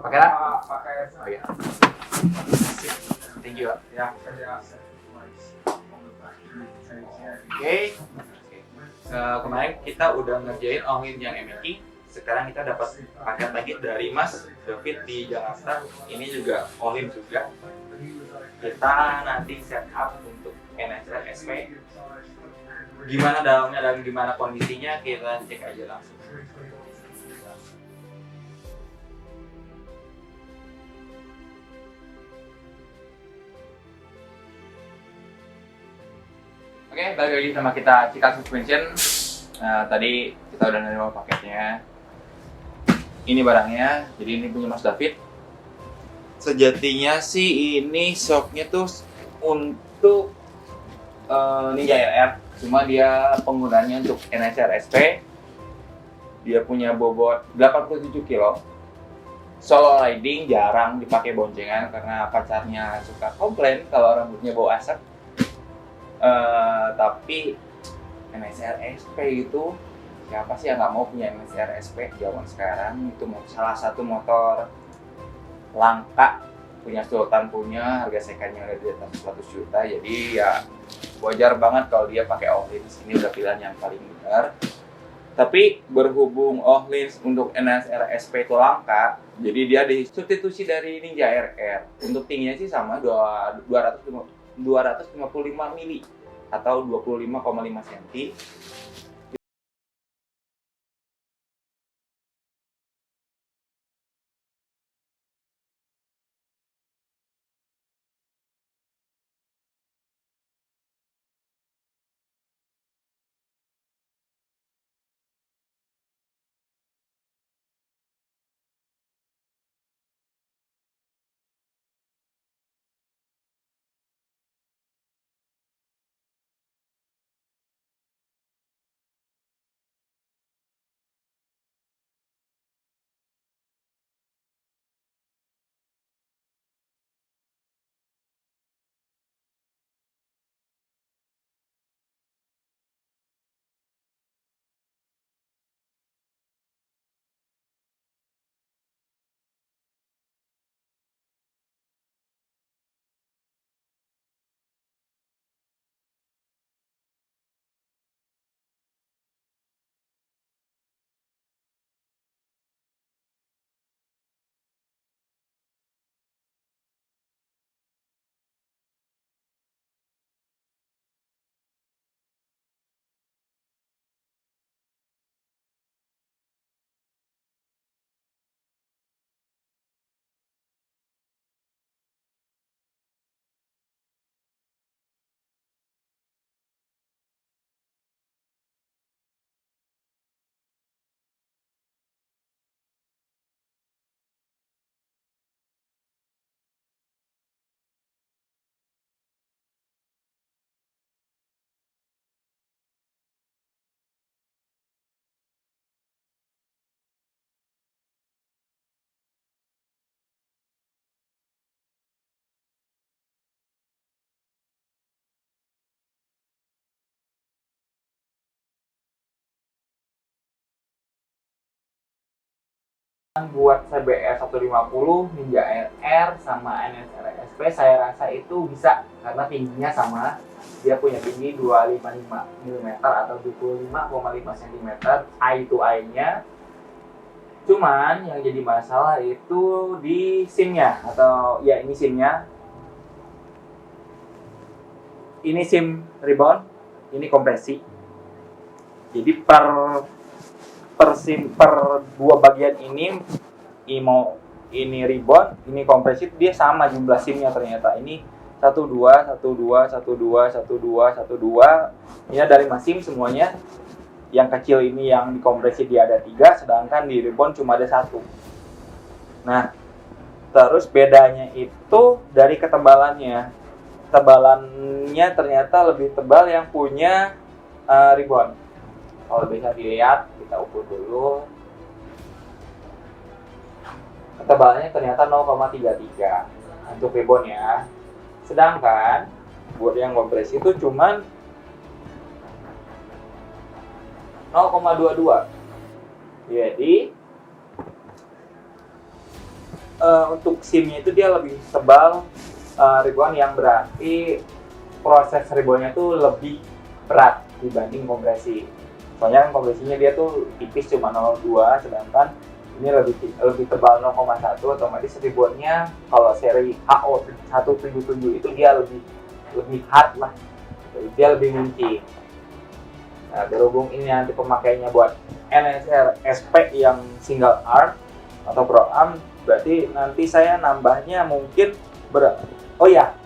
Pakai lah? Pakai. Oh iya. Thank you. Ya, saya. Oke. Kemarin kita udah ngerjain all-in yang MEK. Sekarang kita dapat paket lagi dari Mas David di Jakarta. Ini juga all-in juga. Kita nanti set up untuk NSR SP. Gimana dalamnya dan gimana kondisinya, kita cek aja langsung. Oke, balik lagi sama kita Cikal Suspension. Tadi kita udah nerima paketnya. Ini barangnya, jadi ini punya Mas David. Sejatinya sih ini shocknya tuh untuk Ninja RR, cuma dia penggunanya untuk NSR SP. Dia punya bobot 87 kilo. Solo riding jarang dipakai boncengan karena pacarnya suka komplain kalau rambutnya bau asap. Tapi NSR SP itu siapa sih yang nggak mau punya NSR SP zaman sekarang? Itu salah satu motor langka, punya Sultan, punya harga secondnya udah di atas 100 juta. Jadi ya wajar banget kalau dia pakai Ohlins. Ini udah pilihan yang paling benar. Tapi berhubung Ohlins untuk NSR SP itu langka, jadi dia disubstitusi dari Ninja RR. Untuk tingginya sih sama 255 mili atau 25,5 cm. Buat CBR 150, Ninja RR sama NSR SP saya rasa itu bisa karena tingginya sama. Dia punya tinggi 255 mm atau 25,5 cm eye to eye-nya. Cuman yang jadi masalah itu di SIM-nya, atau ya ini SIM-nya. Ini SIM rebound, ini kompresi. Jadi per dua bagian ini rebound, ini kompresi, dia sama jumlah SIM-nya ternyata. Ini 12, 12, 12, 12, 12. Ini dari SIM semuanya. Yang kecil ini yang dikompresi dia ada 3, sedangkan di rebound cuma ada 1. Nah, terus bedanya itu dari ketebalannya. Tebalannya ternyata lebih tebal yang punya rebound. Kalau bisa dilihat, kita ukur dulu. Ketebalannya ternyata 0,33 untuk rebound ya. Sedangkan buat yang kompresi itu cuman 0,22. Jadi untuk SIM-nya itu dia lebih tebal, Ridwan, yang berarti proses ribolnya tuh lebih berat dibanding kompresi. Soalnya kan kompresinya dia tuh tipis cuma 0,2, sedangkan ini lebih tebal 0,1, otomatis ribolnya kalau seri HO 177 itu dia lebih hard lah, dia lebih ngunci. Nah, berhubung ini nanti pemakainya buat NSR SP yang single arm atau Pro Arm, berarti nanti saya nambahnya mungkin oh ya,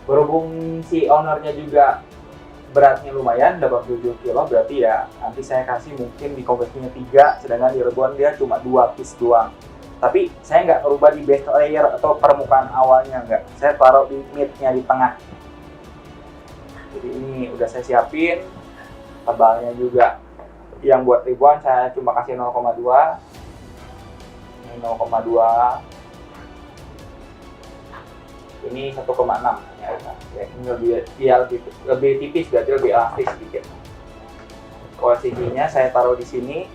berhubung si ownernya juga beratnya lumayan 87 kilo, berarti ya nanti saya kasih mungkin di kompresinya 3, sedangkan di Ridwan dia cuma 2 piece doang. Tapi saya nggak merubah di base layer atau permukaan awalnya, nggak, saya taruh di mid-nya di tengah. Jadi ini udah saya siapin, tebalnya juga yang buat Ridwan saya cuma kasih 0,2, ini 0,2, ini 1,6 ternyata. Ya, ini lebih tipis, berarti lebih elastis sedikit. Posisinya saya taruh di sini.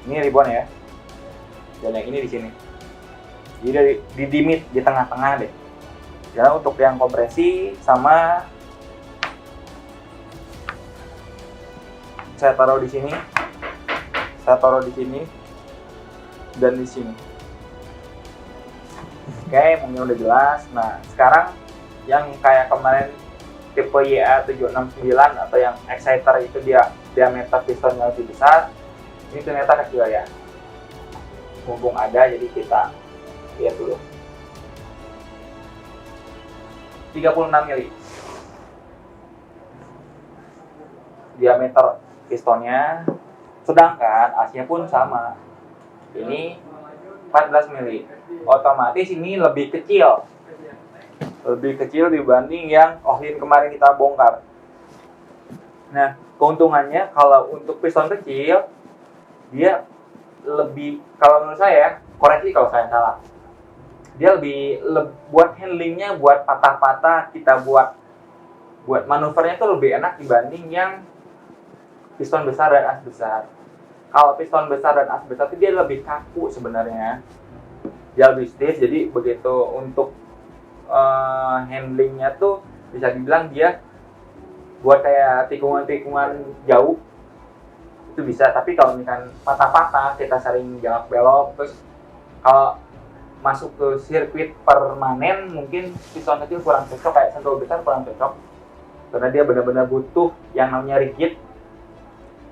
Ini ribbon ya. Dan yang ini di sini. Jadi di mid, di tengah-tengah deh. Ya, untuk yang kompresi sama saya taruh di sini. Saya taruh di sini dan di sini. Oke, mungkin udah jelas. Nah, sekarang yang kayak kemarin tipe YA769 atau yang exciter itu dia diameter pistonnya lebih besar. Ini ternyata kecil ya. Mumpung ada, jadi kita lihat dulu. 36 mili diameter pistonnya, sedangkan AC-nya pun sama. Ini 14 mili. Otomatis ini lebih kecil dibanding yang Ohlin kemarin kita bongkar. Nah, keuntungannya kalau untuk piston kecil dia lebih, kalau menurut saya, koreksi kalau saya salah, dia lebih buat handlingnya, buat patah-patah, kita buat manuvernya itu lebih enak dibanding yang piston besar dan as besar. Kalau piston besar dan as besar itu dia lebih kaku sebenarnya, dia lebih stiff. Jadi begitu untuk handlingnya tuh bisa dibilang dia buat kayak tikungan-tikungan jauh itu bisa. Tapi kalau misalkan patah-patah, kita sering jalak belok, terus kalau masuk ke sirkuit permanen mungkin piston kecil kurang cocok, kayak sentul besar kurang cocok, karena dia benar-benar butuh yang namanya rigid.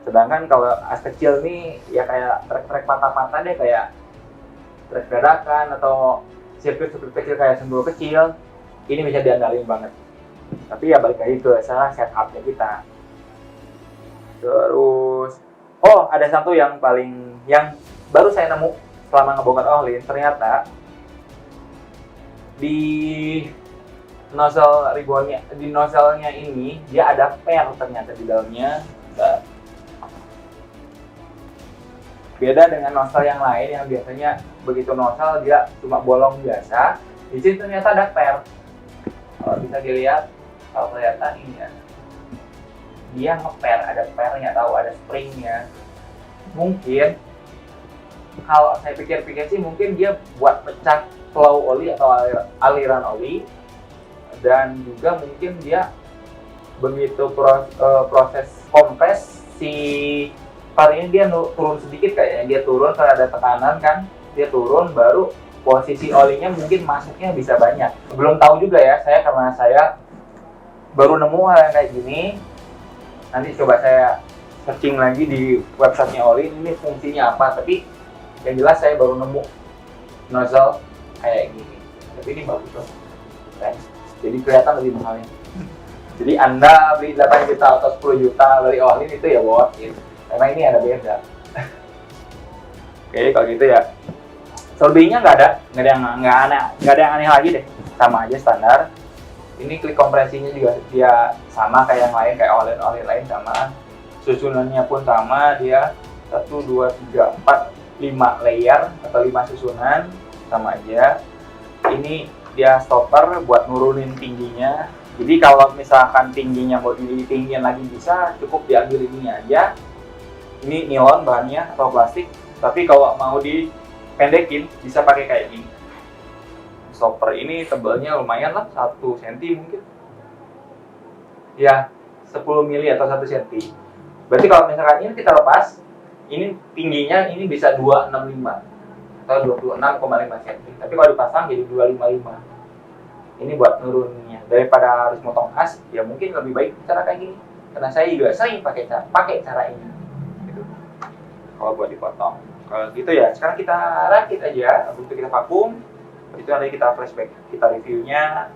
Sedangkan kalau as kecil nih ya kayak trek-trek patah-patah deh, kayak trek dadakan atau sirkuit kecil kayak sentul kecil, ini bisa diandalin banget. Tapi ya balik lagi ke salah setupnya kita. Terus ada satu yang baru saya nemu selama ngebongkar Ohlin. Ternyata di nozzle ribbonnya, di nozzle-nya ini dia ada per ternyata di dalamnya. Beda dengan nozzle yang lain yang biasanya begitu nozzle dia cuma bolong biasa. Di sini ternyata ada per. Kalau bisa dilihat, kalau kelihatan ini ya, dia ngeper, ada pernya, tahu ada springnya. Mungkin kalau saya pikir-pikir sih mungkin dia buat pecah flow oli atau aliran oli, dan juga mungkin dia begitu proses kompres si par ini dia turun sedikit, kayaknya dia turun karena ada tekanan kan, dia turun, baru posisi olinya mungkin masuknya bisa banyak. Belum tahu juga ya saya, karena saya baru nemu hal yang kayak gini. Nanti coba saya searching lagi di websitenya Ohlin ini fungsinya apa, tapi yang jelas saya baru nemu nozzle kayak gini. Tapi ini bagus loh, jadi kelihatan lebih mahalnya. Jadi Anda beli 8 juta atau 10 juta dari Ohlin itu ya worth it, karena ini ada beda. Oke, kalau gitu ya selebihnya nggak ada yang aneh lagi deh, sama aja standar. Ini klik kompresinya juga dia sama kayak yang lain, kayak Ohlin lain sama. Susunannya pun sama, dia 1, 2, 3, 4, 5 layer atau 5 susunan, sama aja. Ini dia stopper buat nurunin tingginya. Jadi kalau misalkan tingginya mau ditinggiin lagi bisa, cukup diambil ini aja. Ini nilon bahannya atau plastik, Tapi kalau mau dipendekin bisa pakai kayak gini. Stopper ini tebalnya lumayan lah, 1 cm mungkin. Ya, 10 mili atau 1 cm. Berarti kalau misalkan ini kita lepas, ini tingginya ini bisa 265 atau 26,5 cm. Tapi kalau dipasang jadi 255. Ini buat nurunnya. Daripada harus motong khas, ya mungkin lebih baik cara kayak gini. Karena saya juga sering pakai cara ini. Gitu. Kalau buat dipotong. Kalau gitu ya, sekarang kita rakit aja, habis itu kita vakum. Itu nanti kita flashback, kita reviewnya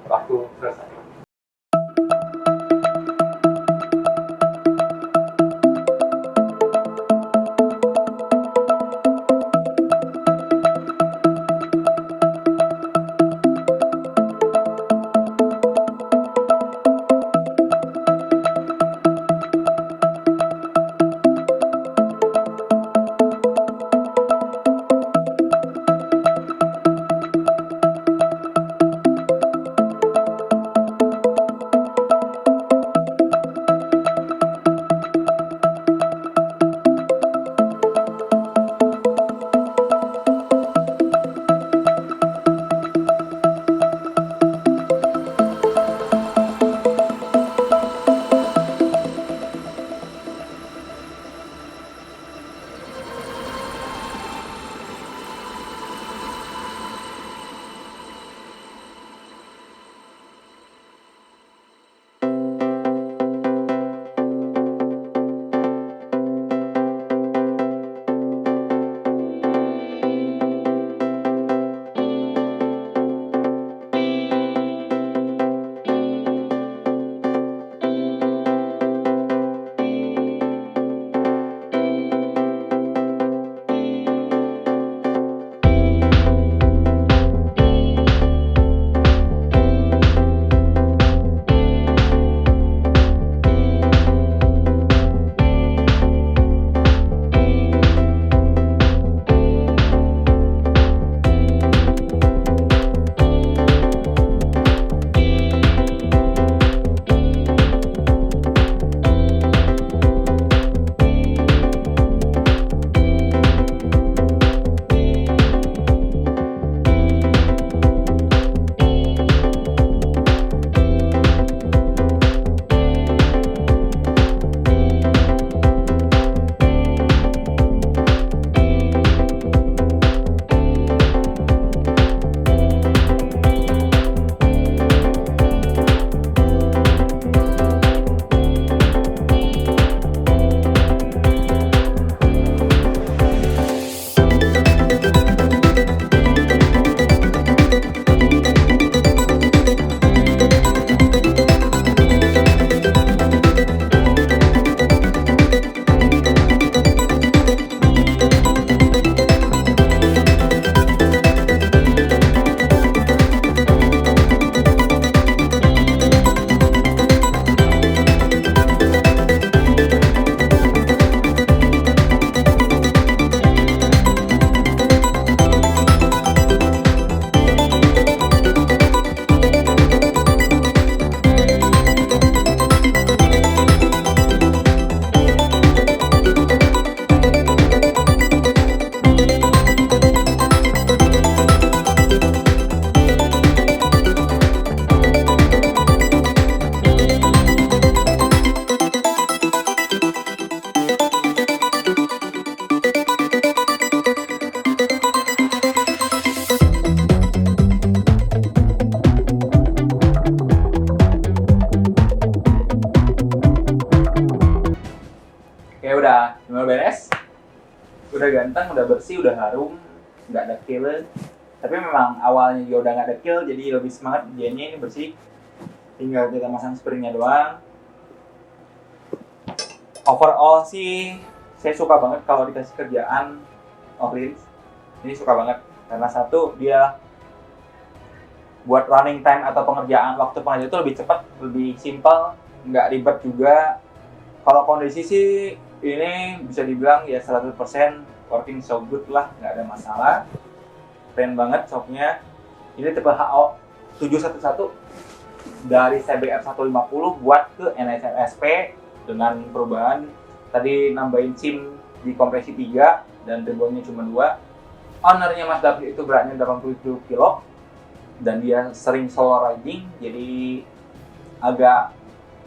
waktu selesai. udah beres, udah ganteng, udah bersih, udah harum, nggak ada dekil. Tapi memang awalnya juga udah nggak dekil, jadi lebih semangat dianya ini bersih. Tinggal kita masang springnya doang. Overall sih saya suka banget kalau dikasih kerjaan Ohlins. Ini suka banget karena satu, dia buat running time atau pengerjaan waktu pengerjaan itu lebih cepat, lebih simpel, nggak ribet juga. Kalau kondisi sih ini bisa dibilang ya 100% working so good lah, nggak ada masalah. Keren banget shopnya. Ini tipe HO 711 dari CBR 150 buat ke NSRSP dengan perubahan tadi, nambahin SIM di kompresi 3 dan tribonnya cuma 2. Ownernya Mas David itu beratnya 87 kilo dan dia sering solo riding, jadi agak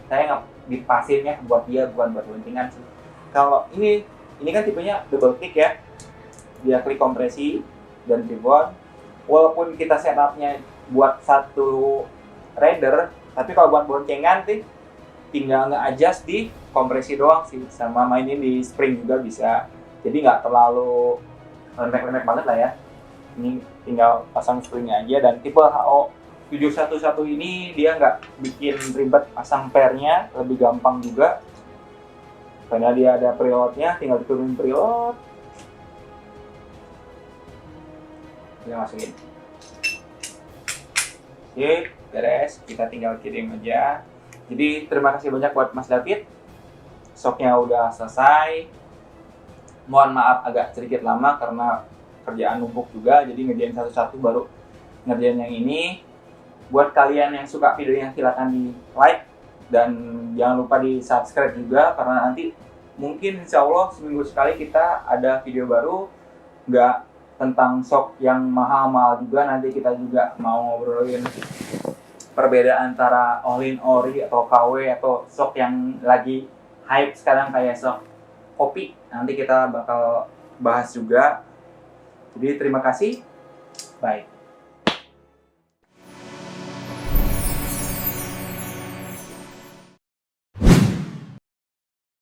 saya nggak dipasin ya buat dia, bukan buat lentingan sih. Kalau ini kan tipenya double click ya, dia klik kompresi dan tribon. Walaupun kita setupnya buat satu rider, tapi kalau buat boncengan sih tinggal nge-adjust di kompresi doang sih, sama mainin di spring juga bisa. Jadi nggak terlalu lembek-lembek banget lah ya. Ini tinggal pasang springnya aja. Dan tipe HO 711 ini dia nggak bikin ribet pasang pairnya, lebih gampang juga karena dia ada preloadnya, tinggal diturunin preload, kita masukin. Sip, beres, kita tinggal kirim aja. Jadi terima kasih banyak buat Mas David, shocknya udah selesai. Mohon maaf agak sedikit lama karena kerjaan numpuk juga, jadi ngerjain satu-satu baru ngerjain yang ini. Buat kalian yang suka videonya silahkan di like dan jangan lupa di subscribe juga, karena nanti mungkin insya Allah seminggu sekali kita ada video baru, nggak tentang shock yang mahal-mahal juga. Nanti kita juga mau ngobrolin perbedaan antara all-in ori atau KW atau shock yang lagi hype sekarang kayak shock kopi. Nanti kita bakal bahas juga. Jadi terima kasih, bye.